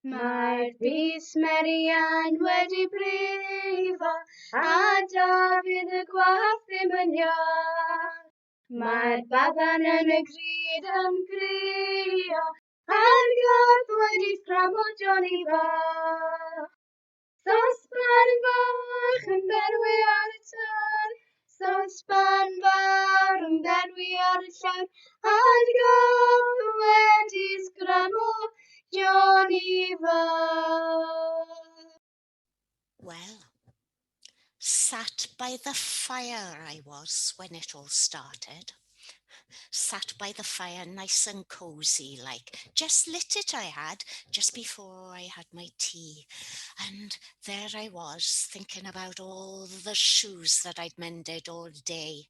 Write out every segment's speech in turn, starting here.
Mae'r fis Merian wedi brifo, a Dafydd y gwath ddim yn iach. Mae'r baban yn y gryd yn grio, a'r gath wedi fframo Johnny Fach. Sospan bach yn berwi ar y tân, Sospan fawr yn berwi ar y llawr, a'r gath wedi sgramo Johnny Fach. Well, sat by the fire I was when it all started. Sat by the fire nice and cosy like. Just lit it I had just before I had my tea. And there I was thinking about all the shoes that I'd mended all day.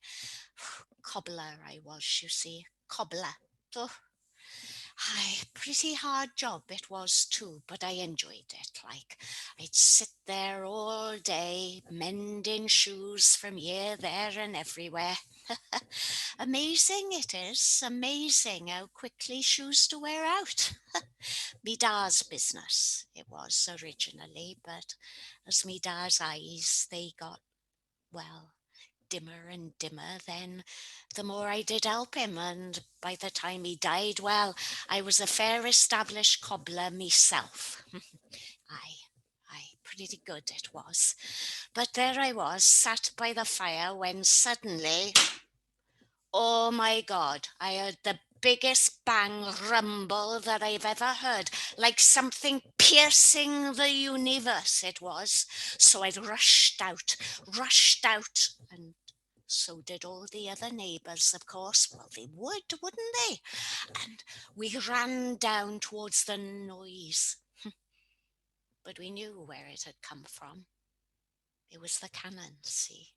Cobbler I was, you see. Cobbler. Oh, aye, pretty hard job it was too, but I enjoyed it. Like, I'd sit there all day, mending shoes from here, there and everywhere. Amazing it is, amazing how quickly shoes do wear out. Me da's business it was originally, but as me da's eyes, they got, well, dimmer and dimmer, then the more I did help him, and by the time he died, well, I was a fair established cobbler myself. Aye, pretty good it was. But there I was, sat by the fire, when suddenly, oh my God, I heard the biggest bang rumble that I've ever heard, like something piercing the universe it was. So I rushed out, and so did all the other neighbours, of course. Well, they would, wouldn't they? And we ran down towards the noise. But we knew where it had come from. It was the cannon, see?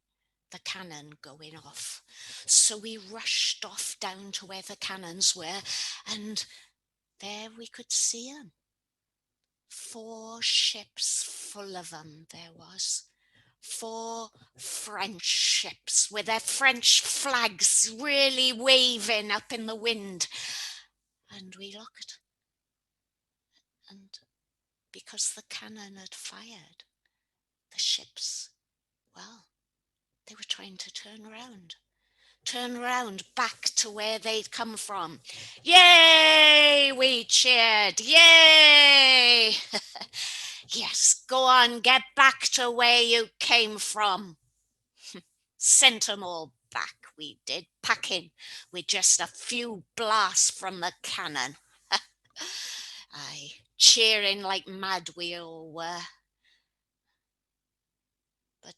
The cannon going off. So we rushed off down to where the cannons were, and there we could see 'em. 4 ships full of 'em there was. 4 French ships with their French flags really waving up in the wind. And we looked, and because the cannon had fired, the ships, well, they were trying to turn round back to where they'd come from. Yay! We cheered. Yay! Yes, go on, get back to where you came from. Sent 'em all back, we did, packing with just a few blasts from the cannon. Aye, cheering like mad we all were. But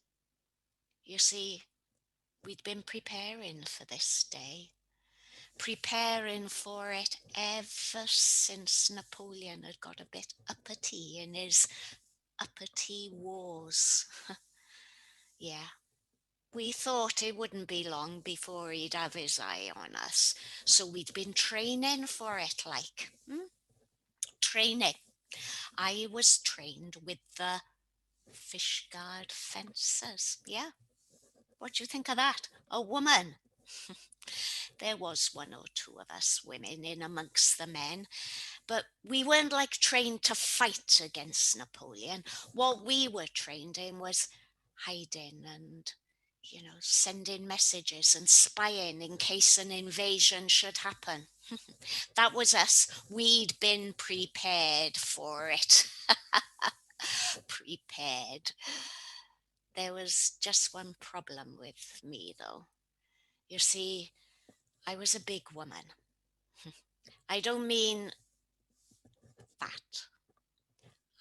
you see, we'd been preparing for this day, preparing for it ever since Napoleon had got a bit uppity in his uppity wars. Yeah, we thought it wouldn't be long before he'd have his eye on us, so we'd been training for it, like. Training. I was trained with the Fishguard fencers. Yeah, what do you think of that? A woman. There was 1 or 2 of us women in amongst the men, but we weren't like trained to fight against Napoleon. What we were trained in was hiding and, sending messages and spying in case an invasion should happen. That was us. We'd been prepared for it. Prepared. There was just one problem with me, though. You see, I was a big woman. I don't mean fat.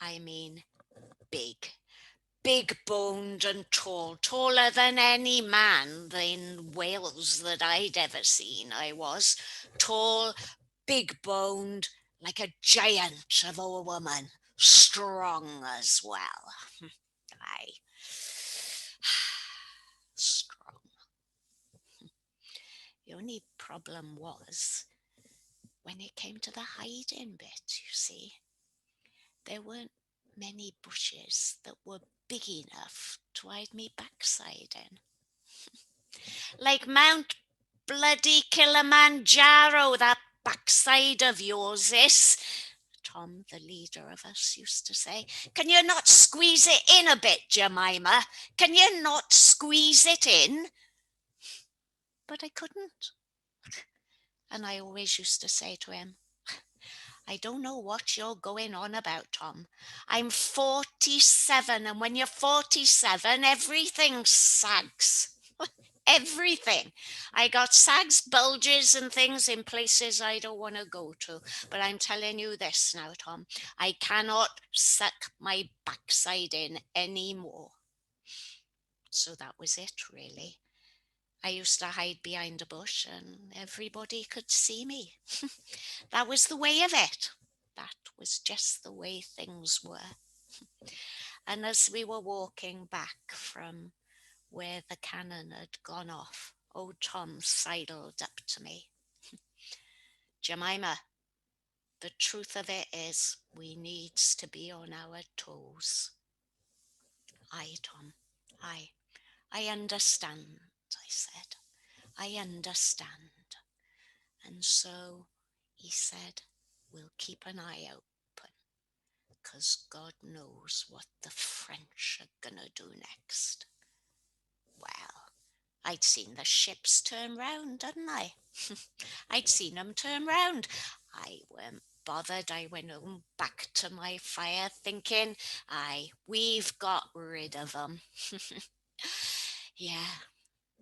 I mean big. Big boned and tall, taller than any man in Wales that I'd ever seen. I was tall, big boned, like a giant of a woman, strong as well. Aye, strong. The only problem was when it came to the hiding bit, you see. There weren't many bushes that were big enough to hide me backside in. Like Mount bloody Kilimanjaro, that backside of yours is. It Tom, the leader of us, used to say. Can you not squeeze it in a bit, Jemima? Can you not squeeze it in? But I couldn't. And I always used to say to him, I don't know what you're going on about, Tom. I'm 47, and when you're 47, everything sags. Everything. I got sags, bulges, and things in places I don't want to go to. But I'm telling you this now, Tom, I cannot suck my backside in anymore. So that was it, really. I used to hide behind a bush and everybody could see me. That was the way of it. That was just the way things were. And as we were walking back from where the cannon had gone off, old Tom sidled up to me. Jemima, the truth of it is we needs to be on our toes. Aye, Tom, aye. I understand, I said. I understand. And so he said, we'll keep an eye open, 'cause God knows what the French are gonna do next. Well, I'd seen the ships turn round, hadn't I? I'd seen them turn round. I weren't bothered. I went home back to my fire thinking, aye, we've got rid of them. Yeah,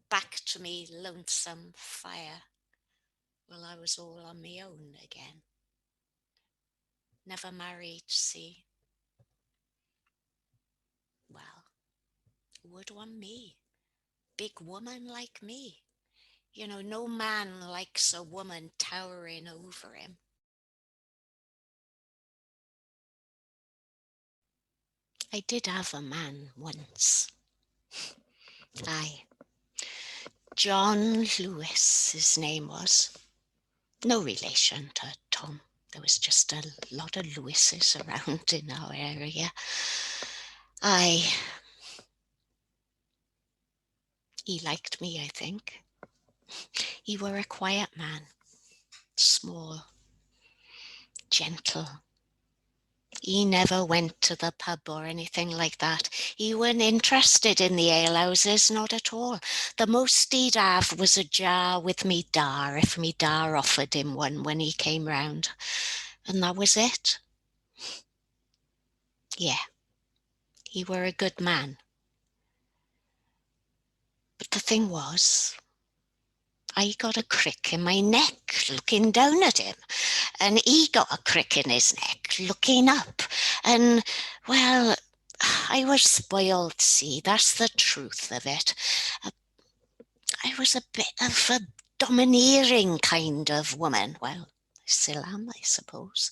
back to me lonesome fire. Well, I was all on my own again. Never married, see. Well, who would want me? Big woman like me. You know, no man likes a woman towering over him. I did have a man once. Aye. John Lewis, his name was. No relation to Tom. There was just a lot of Lewises around in our area. Aye. He liked me, I think. He were a quiet man. Small. Gentle. He never went to the pub or anything like that. He weren't interested in the alehouses, not at all. The most he'd have was a jar with me dar, if me dar offered him one when he came round. And that was it. Yeah, he were a good man. But the thing was, I got a crick in my neck looking down at him, and he got a crick in his neck looking up. And, well, I was spoiled, see, that's the truth of it. I was a bit of a domineering kind of woman. Well, I still am, I suppose.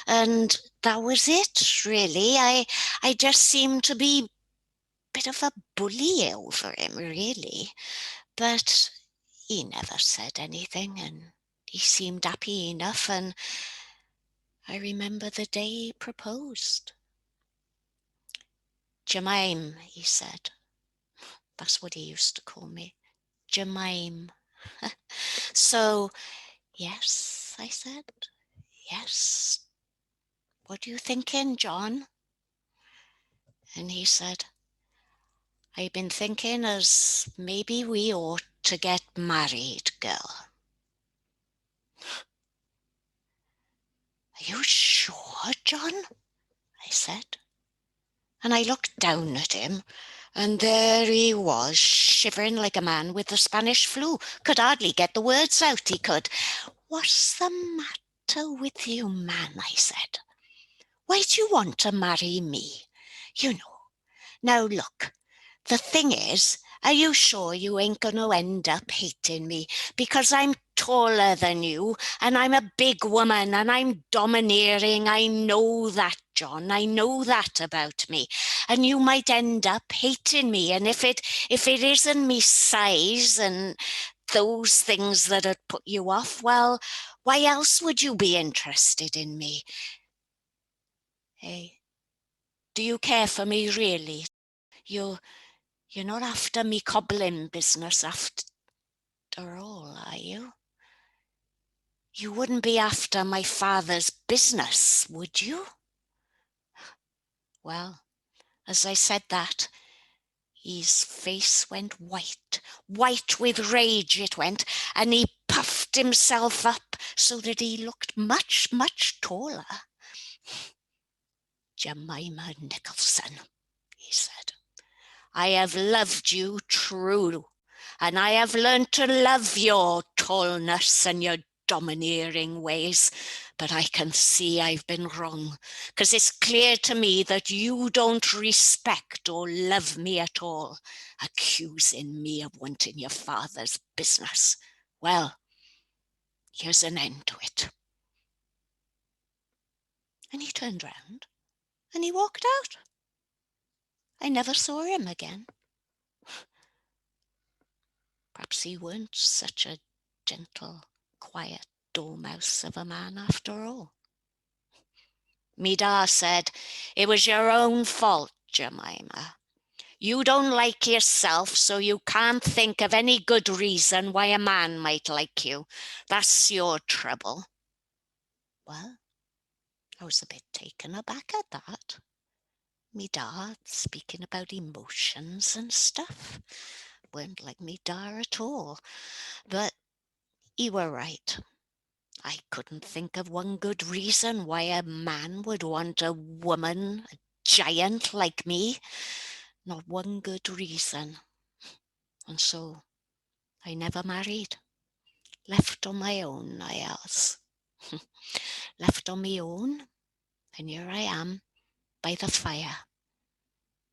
And that was it, really. I just seemed to be a bit of a bully over him, really. But he never said anything, and he seemed happy enough, and I remember the day he proposed. Jemime, he said. That's what he used to call me. Jemime. So, yes, I said. Yes. What are you thinking, John? And he said, I've been thinking as maybe we ought to get married, girl. Are you sure, John? I said. And I looked down at him, and there he was, shivering like a man with the Spanish flu. Could hardly get the words out, he could. What's the matter with you, man? I said. Why do you want to marry me? You know. Now look, the thing is, are you sure you ain't going to end up hating me? Because I'm taller than you, and I'm a big woman, and I'm domineering. I know that, John. I know that about me. And you might end up hating me. And if it isn't me size and those things that had put you off, well, why else would you be interested in me? Hey, do you care for me, really? You're not after me cobbling business after all, are you? You wouldn't be after my father's business, would you? Well, as I said that, his face went white, white with rage it went, and he puffed himself up so that he looked much, much taller. Jemima Nicholas, he said, I have loved you true, and I have learned to love your tallness and your domineering ways, but I can see I've been wrong, because it's clear to me that you don't respect or love me at all, accusing me of wanting your father's business. Well, here's an end to it. And he turned round and he walked out. I never saw him again. Perhaps he weren't such a gentle, quiet dormouse of a man after all. Me da said, it was your own fault, Jemima. You don't like yourself, so you can't think of any good reason why a man might like you. That's your trouble. Well, I was a bit taken aback at that. Me da speaking about emotions and stuff. Weren't like me da at all. But he were right. I couldn't think of one good reason why a man would want a woman, a giant like me. Not one good reason. And so I never married. Left on my own, I was. Left on my own, and here I am by the fire.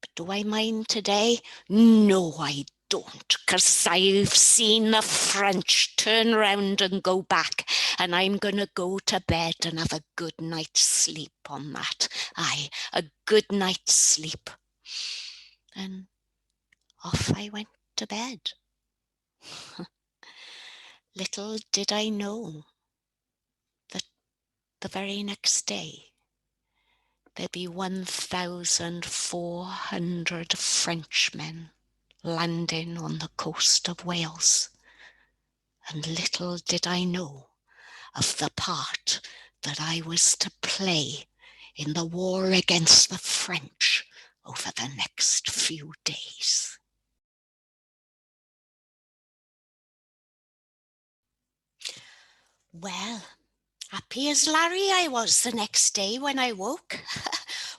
But do I mind today? No, I don't, 'cause I've seen the French turn round and go back, and I'm going to go to bed and have a good night's sleep on that. Aye, a good night's sleep. And off I went to bed. Little did I know that the very next day there'd be 1,400 Frenchmen landing on the coast of Wales. And little did I know of the part that I was to play in the war against the French over the next few days. Well, happy as Larry I was the next day when I woke.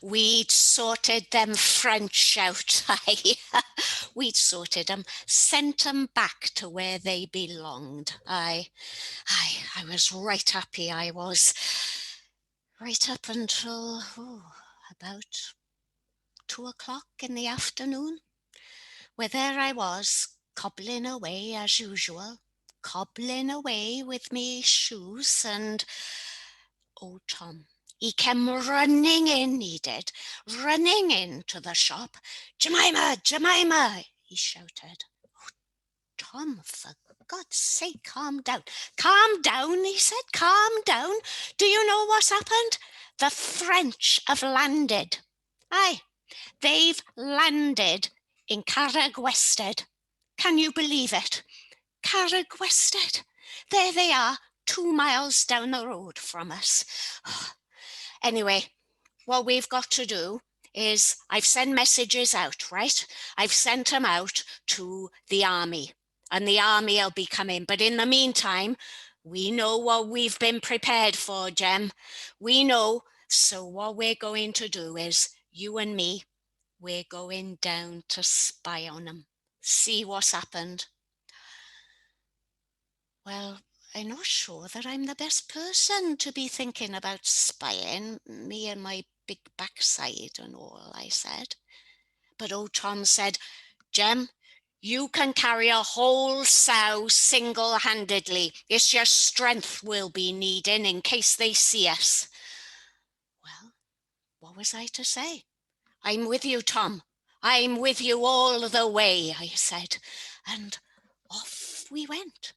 We'd sorted them French out. We'd sorted them, sent them back to where they belonged. I was right happy, I was. Right up until about 2 o'clock in the afternoon, where there I was, cobbling away as usual, cobbling away with me shoes, and old Tom, he came running in, he did, running into the shop. Jemima, Jemima, he shouted. Oh, Tom, for God's sake, calm down. Calm down, he said, calm down. Do you know what's happened? The French have landed. Aye, they've landed in Carragwested. Can you believe it? Carragwested. There they are, 2 miles down the road from us. Anyway, what we've got to do is I've sent messages out, right? I've sent them out to the army, and the army will be coming. But in the meantime, we know what we've been prepared for, Jem. We know. So what we're going to do is, you and me, we're going down to spy on them, see what's happened. Well, I'm not sure that I'm the best person to be thinking about spying, me and my big backside and all, I said. But old Tom said, Jem, you can carry a whole sow single-handedly. It's your strength we'll be needing in case they see us. Well, what was I to say? I'm with you, Tom. I'm with you all the way, I said. And off we went.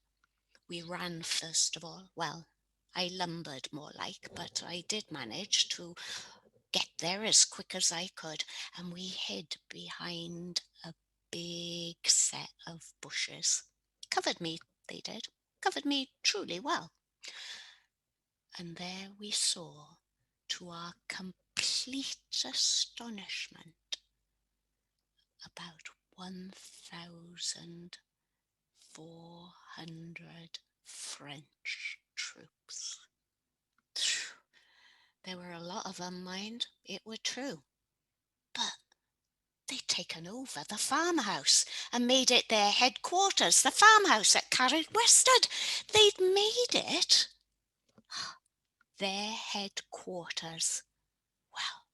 We ran first of all. Well, I lumbered more like, but I did manage to get there as quick as I could, and we hid behind a big set of bushes. Covered me, they did. Covered me truly well. And there we saw, to our complete astonishment, about 1,400 French troops. There were a lot of them, mind, it were true. But they'd taken over the farmhouse and made it their headquarters, the farmhouse at Carrot Westard. They'd made it their headquarters. Well,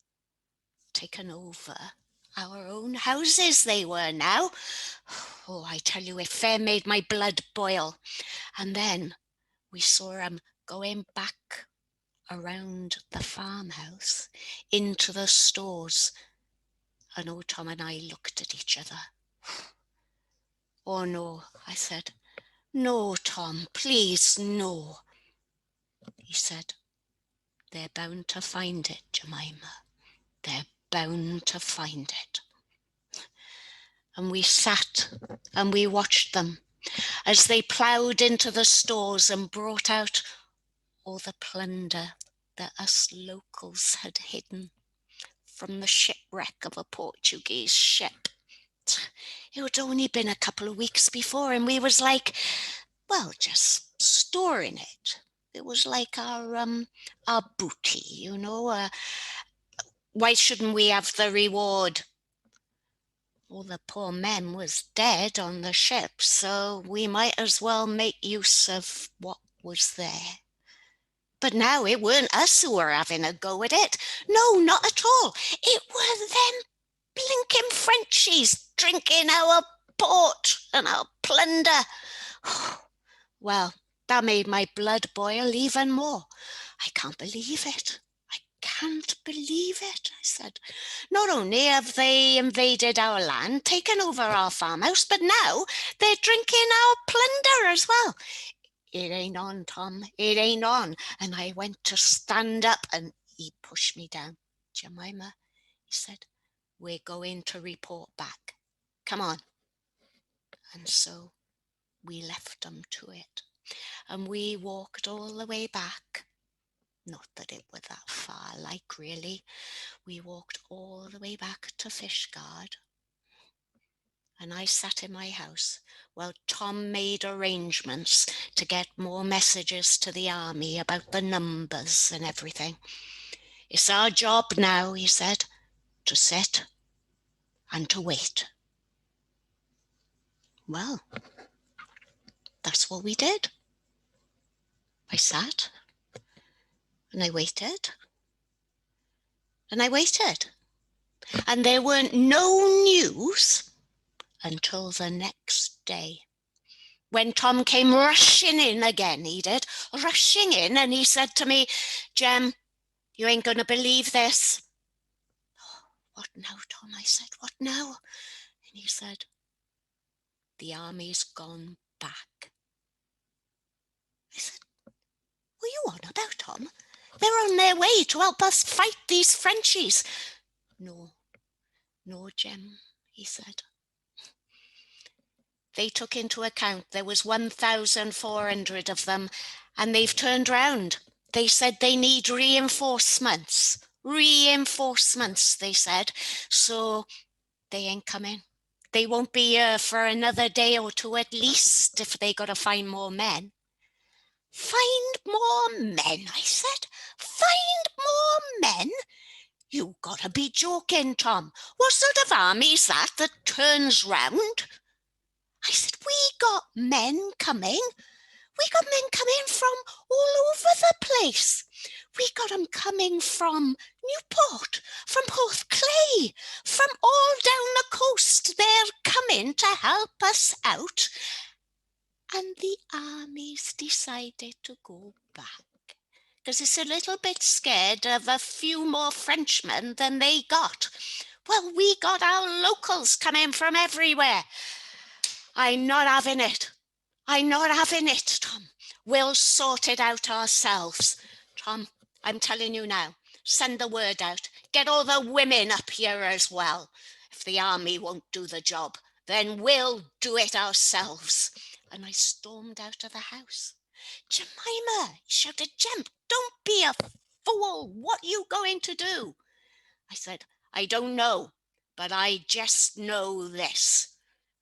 taken over our own houses they were now. Oh, I tell you, it fair made my blood boil. And then we saw 'em going back around the farmhouse into the stores. And old Tom and I looked at each other. Oh no, I said. No, Tom, please, no. He said, they're bound to find it, Jemima. They're bound to find it. And we sat and we watched them as they ploughed into the stores and brought out all the plunder that us locals had hidden from the shipwreck of a Portuguese ship. It had only been a couple of weeks before, and we was like, well, just storing it. It was like our booty, you know. Why shouldn't we have the reward? All the poor men was dead on the ship, so we might as well make use of what was there. But now it weren't us who were having a go at it. No, not at all. It were them blinking Frenchies drinking our port and our plunder. Well, that made my blood boil even more. I can't believe it. I can't believe it, I said. Not only have they invaded our land, taken over our farmhouse, but now they're drinking our plunder as well. It ain't on, Tom. It ain't on. And I went to stand up and he pushed me down. Jemima, he said, we're going to report back. Come on. And so we left them to it. And we walked all the way back. Not that it were that far, like really. We walked all the way back to Fishguard. And I sat in my house while Tom made arrangements to get more messages to the army about the numbers and everything. It's our job now, he said, to sit and to wait. Well, that's what we did. I sat and I waited and I waited. And there weren't no news until the next day, when Tom came rushing in again, he did, rushing in, and he said to me, Jem, you ain't going to believe this. Oh, what now, Tom? I said, what now? And he said, the army's gone back. I said, what are you on about, Tom? They're on their way to help us fight these Frenchies. No, Jem, he said. They took into account there was 1,400 of them, and they've turned round. They said they need reinforcements. Reinforcements, they said. So they ain't coming. They won't be here for another day or two at least if they got to find more men. Find more men, I said. Find more men? You got to be joking, Tom. What sort of army's that turns round? I said, we got men coming. We got men coming from all over the place. We got them coming from Newport, from Porthclay, from all down the coast. They're coming to help us out. And the army's decided to go back because it's a little bit scared of a few more Frenchmen than they got. Well, we got our locals coming from everywhere. I'm not having it. I'm not having it, Tom. We'll sort it out ourselves. Tom, I'm telling you now, send the word out. Get all the women up here as well. If the army won't do the job, then we'll do it ourselves. And I stormed out of the house. "Jemima," shouted Jem, "don't be a fool. What are you going to do?" I said, "I don't know, but I just know this.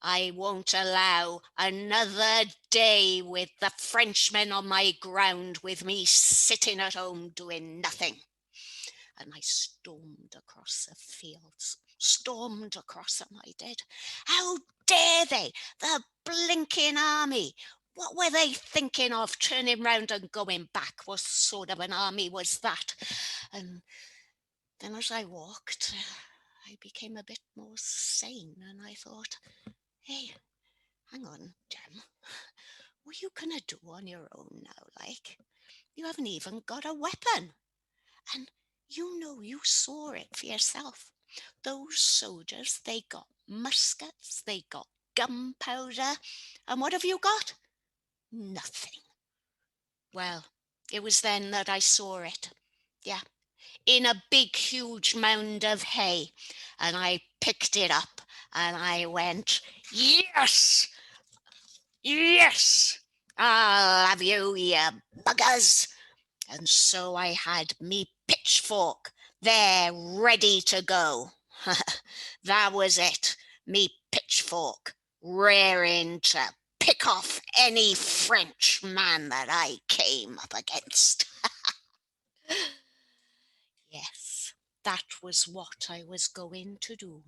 I won't allow another day with the Frenchmen on my ground with me sitting at home doing nothing." And I stormed across the fields, stormed across them, I did. How dare they? The blinking army! What were they thinking of, turning round and going back? What sort of an army was that? And then as I walked, I became a bit more sane, and I thought, hey, hang on, Jem, what are you going to do on your own now, like? You haven't even got a weapon. And you saw it for yourself. Those soldiers, they got muskets, they got gunpowder, and what have you got? Nothing. Well, it was then that I saw it. Yeah, in a big, huge mound of hay. And I picked it up and I went, "Yes, yes, I'll have you, you buggers." And so I had me pitchfork there ready to go. That was it, me pitchfork, raring to pick off any French man that I came up against. Yes, that was what I was going to do.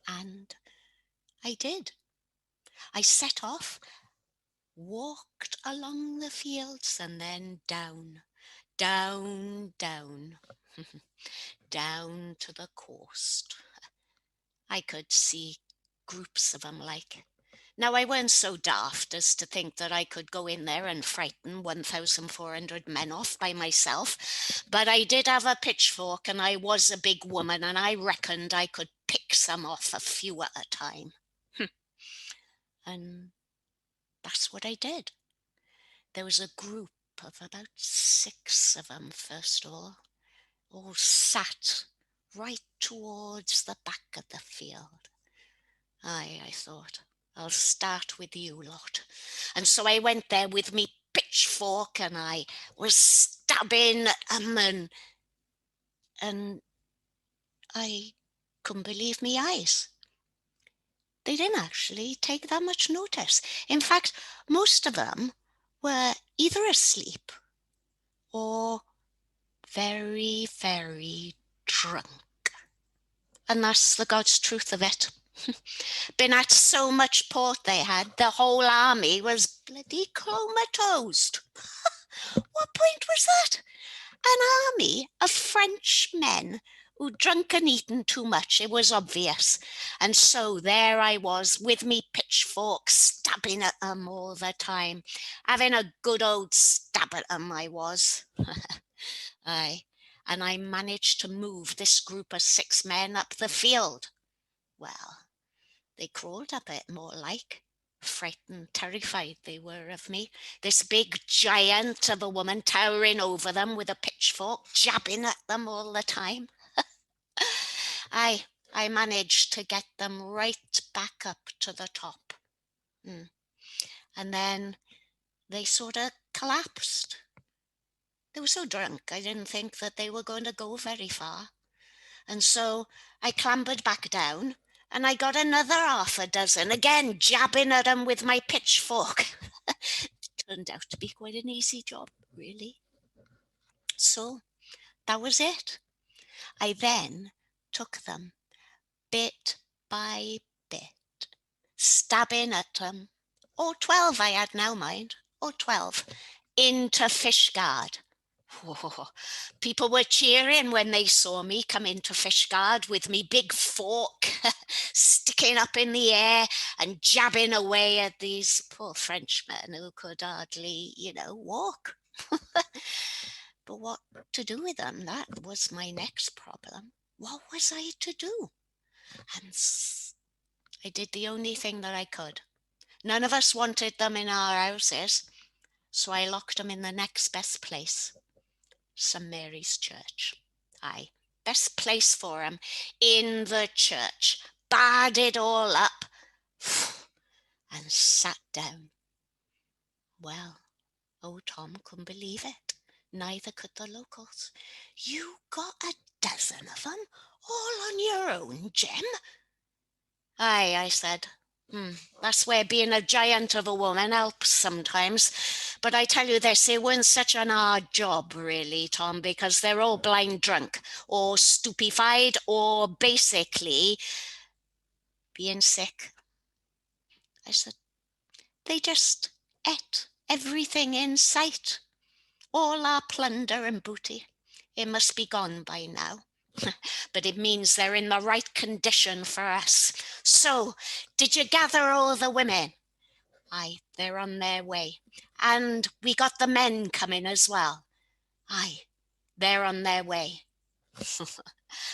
And I did. I set off, walked along the fields, and then down, down, down, down to the coast. I could see groups of them, like. Now, I weren't so daft as to think that I could go in there and frighten 1,400 men off by myself, but I did have a pitchfork and I was a big woman, and I reckoned I could pick some off, a few at a time. And that's what I did. There was a group of about 6 of them, first of all sat right towards the back of the field. I thought, I'll start with you lot. And so I went there with me pitchfork and I was stabbing at them, and I couldn't believe me eyes. They didn't actually take that much notice. In fact, most of them were either asleep or very, very drunk. And that's the God's truth of it. Been at so much port they had, the whole army was bloody comatose. What point was that? An army of French men who'd drunk and eaten too much, it was obvious. And so there I was with me pitchfork, stabbing at them all the time, having a good old stab at them, I was. Aye, and I managed to move this group of 6 men up the field. Well, they crawled up it more like. Frightened, terrified they were of me. This big giant of a woman towering over them with a pitchfork, jabbing at them all the time. I managed to get them right back up to the top. And then they sort of collapsed. They were so drunk, I didn't think that they were going to go very far. And so I clambered back down, and I got another 6, again jabbing at them with my pitchfork. Turned out to be quite an easy job, really. So that was it. I then took them bit by bit, stabbing at them, all 12 I had now, mind, all 12, into Fishguard. Whoa. People were cheering when they saw me come into Fishguard with me big fork sticking up in the air and jabbing away at these poor Frenchmen who could hardly, walk. But what to do with them? That was my next problem. What was I to do? And I did the only thing that I could. None of us wanted them in our houses, so I locked them in the next best place. St. Mary's Church. Aye, best place for 'em, in the church. Barred it all up and sat down. Well, old Tom couldn't believe it. Neither could the locals. You got a dozen of them, all on your own, Jem? Aye, I said. That's where being a giant of a woman helps sometimes. But I tell you this, it wasn't such an hard job, really, Tom, because they're all blind drunk or stupefied or basically being sick. I said, they just ate everything in sight, all our plunder and booty. It must be gone by now. But it means they're in the right condition for us. So, did you gather all the women? Aye, they're on their way. And we got the men coming as well. Aye, they're on their way.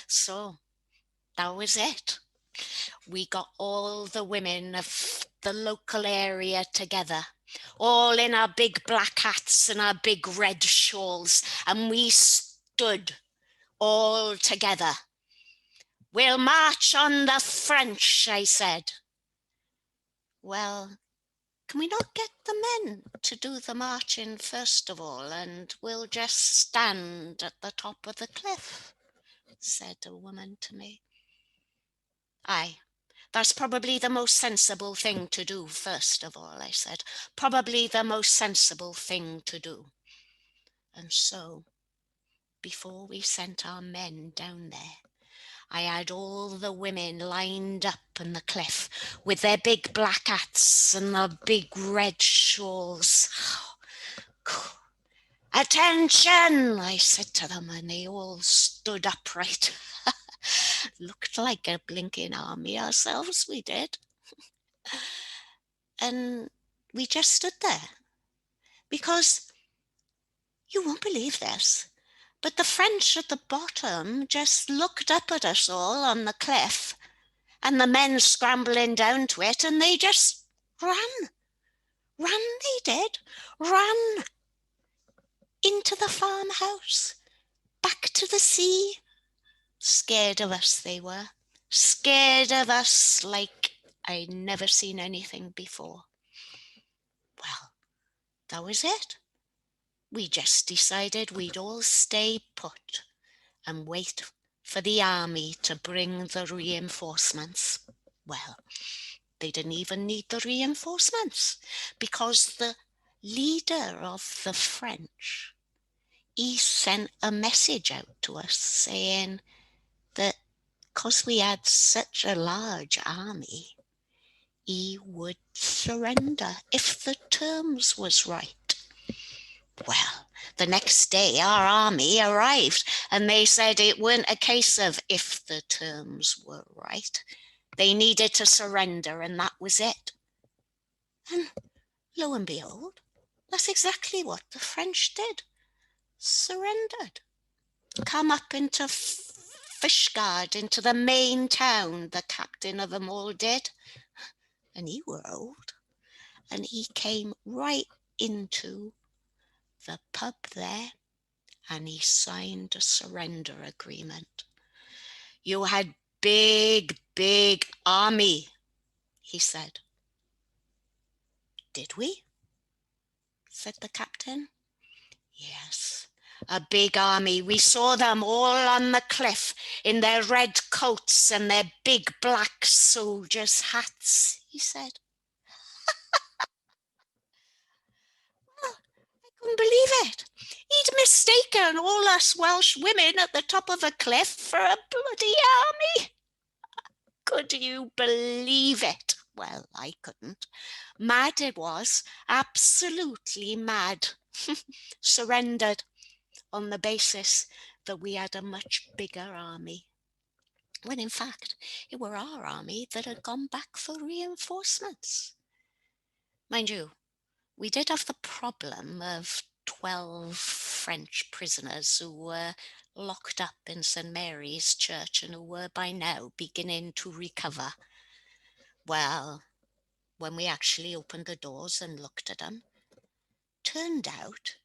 So, that was it. We got all the women of the local area together, all in our big black hats and our big red shawls, and we stood all together. We'll march on the French, I said. Well, can we not get the men to do the marching first of all, and we'll just stand at the top of the cliff, said a woman to me. Aye, that's probably the most sensible thing to do first of all, I said. Probably the most sensible thing to do. And so, before we sent our men down there, I had all the women lined up on the cliff with their big black hats and their big red shawls. Attention, I said to them, and they all stood upright. Looked like a blinking army ourselves, we did. And we just stood there because you won't believe this, but the French at the bottom just looked up at us all on the cliff and the men scrambling down to it, and they just ran. They did. Ran into the farmhouse, back to the sea. Scared of us they were. Scared of us like I'd never seen anything before. Well, that was it. We just decided we'd all stay put and wait for the army to bring the reinforcements. Well, they didn't even need the reinforcements because the leader of the French, he sent a message out to us saying that because we had such a large army, he would surrender if the terms was right. Well, the next day our army arrived and they said it weren't a case of if the terms were right. They needed to surrender and that was it. And lo and behold, that's exactly what the French did. Surrendered. Come up into Fishguard, into the main town, the captain of them all did. And he were old. And he came right into the pub there and he signed a surrender agreement. You had big army, he said. Did we? Said the captain. Yes, a big army. We saw them all on the cliff in their red coats and their big black soldiers' hats, he said. I couldn't believe it. He'd mistaken all us Welsh women at the top of a cliff for a bloody army. Could you believe it? Well, I couldn't. Mad it was, absolutely mad. Surrendered on the basis that we had a much bigger army, when in fact it were our army that had gone back for reinforcements. Mind you, we did have the problem of 12 French prisoners who were locked up in St. Mary's Church and who were by now beginning to recover. Well, when we actually opened the doors and looked at them, turned out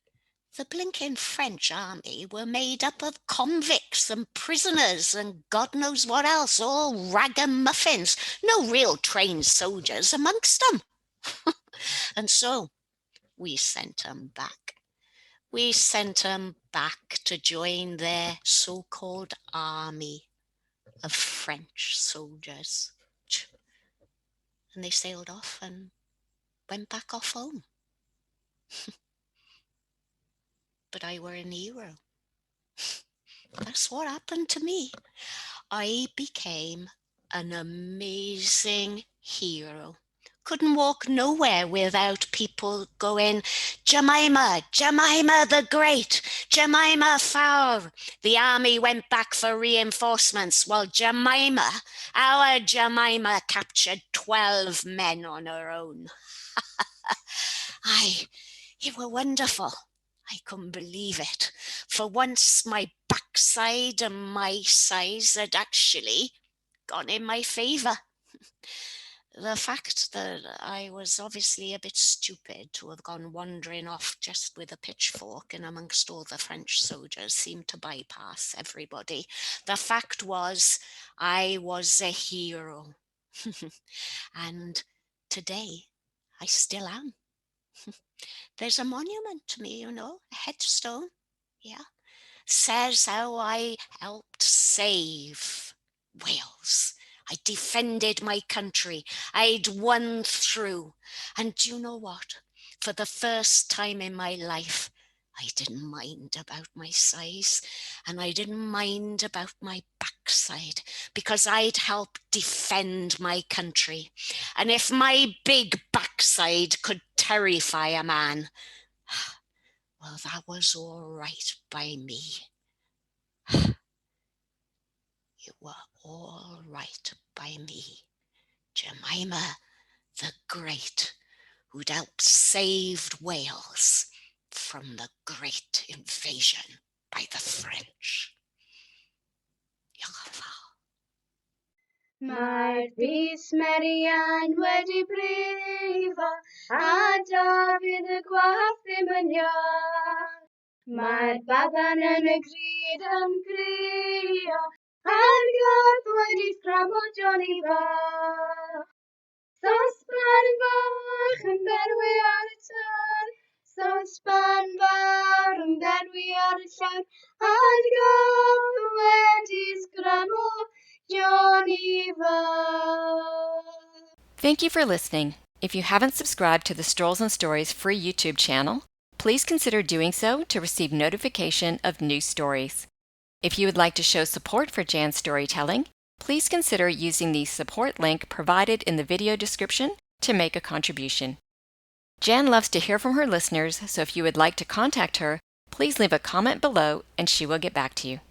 the blinking French army were made up of convicts and prisoners and God knows what else, all ragamuffins, no real trained soldiers amongst them. And so we sent 'em back. We sent 'em back to join their so-called army of French soldiers. And they sailed off and went back off home. But I were an hero. That's what happened to me. I became an amazing hero. Couldn't walk nowhere without people going, Jemima, Jemima the Great, Jemima Farr. The army went back for reinforcements while Jemima, our Jemima, captured 12 men on her own. It were wonderful. I couldn't believe it. For once, my backside and my size had actually gone in my favour. The fact that I was obviously a bit stupid to have gone wandering off just with a pitchfork in amongst all the French soldiers seemed to bypass everybody. The fact was, I was a hero. And today, I still am. There's a monument to me, a headstone. Yeah. Says how I helped save Wales. I defended my country. I'd won through. And do you know what? For the first time in my life, I didn't mind about my size and I didn't mind about my backside because I'd helped defend my country. And if my big backside could terrify a man, well, that was all right by me. It were all right by me. Jemima the Great, who'd helped save Wales from the great invasion by the French. Mae'r Rhys Marian wedi brifo, a Dafydd y gwath ddim yn iach. Mae'r baban yn y gryd yn crio, a'r gardd wedi fframo Johnny Fach. Sospan fach yn berwi ar y tân, Sospan fawr yn berwi ar y llawr, a'r gardd wedi sgramo Johnny Fach. Thank you for listening. If you haven't subscribed to the Strolls and Stories free YouTube channel, please consider doing so to receive notification of new stories. If you would like to show support for Jan's storytelling, please consider using the support link provided in the video description to make a contribution. Jan loves to hear from her listeners, so if you would like to contact her, please leave a comment below and she will get back to you.